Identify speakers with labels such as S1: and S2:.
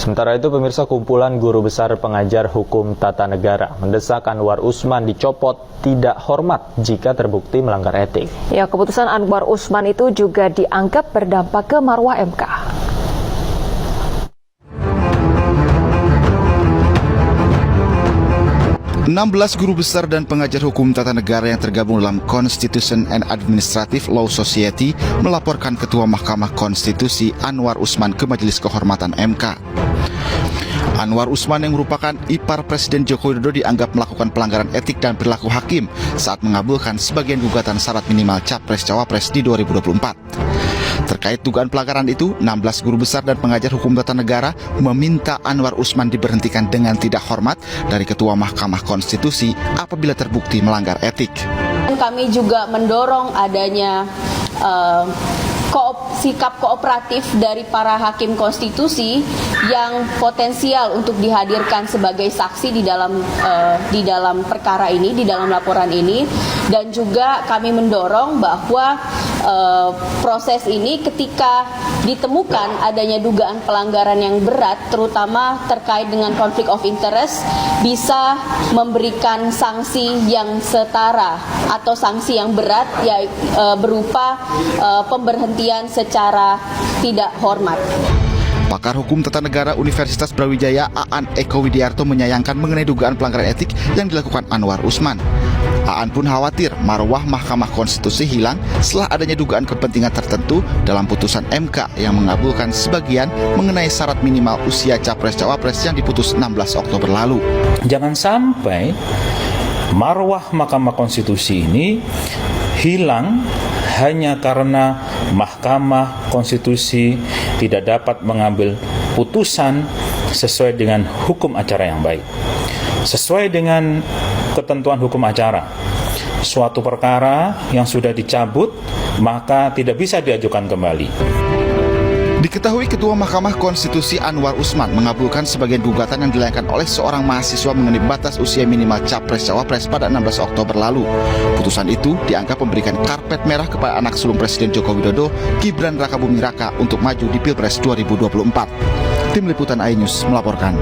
S1: Sementara itu, pemirsa, kumpulan guru besar pengajar hukum tata negara mendesak Anwar Usman dicopot tidak hormat jika terbukti melanggar etik.
S2: Ya, keputusan Anwar Usman itu juga dianggap berdampak ke marwah MK.
S3: "16 guru besar dan pengajar hukum tata negara yang tergabung dalam Constitution and Administrative Law Society melaporkan Ketua Mahkamah Konstitusi Anwar Usman ke Majelis Kehormatan MK. Anwar Usman yang merupakan ipar Presiden Joko Widodo dianggap melakukan pelanggaran etik dan perilaku hakim saat mengabulkan sebagian gugatan syarat minimal Capres-Cawapres di 2024. Terkait dugaan pelanggaran itu, 16 guru besar dan pengajar hukum tata negara meminta Anwar Usman diberhentikan dengan tidak hormat dari Ketua Mahkamah Konstitusi apabila terbukti melanggar etik.
S4: Kami juga mendorong adanya sikap kooperatif dari para hakim konstitusi yang potensial untuk dihadirkan sebagai saksi di dalam perkara ini, di dalam laporan ini, dan juga kami mendorong bahwa proses ini ketika ditemukan adanya dugaan pelanggaran yang berat, terutama terkait dengan konflik of interest, bisa memberikan sanksi yang setara atau sanksi yang berat, berupa pemberhentian secara tidak hormat.
S3: Pakar Hukum Tata Negara Universitas Brawijaya Aan Eko Widiarto menyayangkan mengenai dugaan pelanggaran etik yang dilakukan Anwar Usman. Aan pun khawatir marwah Mahkamah Konstitusi hilang setelah adanya dugaan kepentingan tertentu dalam putusan MK yang mengabulkan sebagian mengenai syarat minimal usia Capres-Cawapres yang diputus 16 Oktober lalu.
S5: Jangan sampai marwah Mahkamah Konstitusi ini hilang hanya karena Mahkamah Konstitusi tidak dapat mengambil putusan sesuai dengan hukum acara yang baik. Sesuai dengan ketentuan hukum acara, suatu perkara yang sudah dicabut maka tidak bisa diajukan kembali.
S3: Diketahui Ketua Mahkamah Konstitusi Anwar Usman mengabulkan sebagian gugatan yang dilayangkan oleh seorang mahasiswa mengenai batas usia minimal Capres-Cawapres pada 16 Oktober lalu. Putusan itu dianggap memberikan karpet merah kepada anak sulung Presiden Joko Widodo, Gibran Rakabuming Raka, untuk maju di Pilpres 2024. Tim Liputan iNews melaporkan.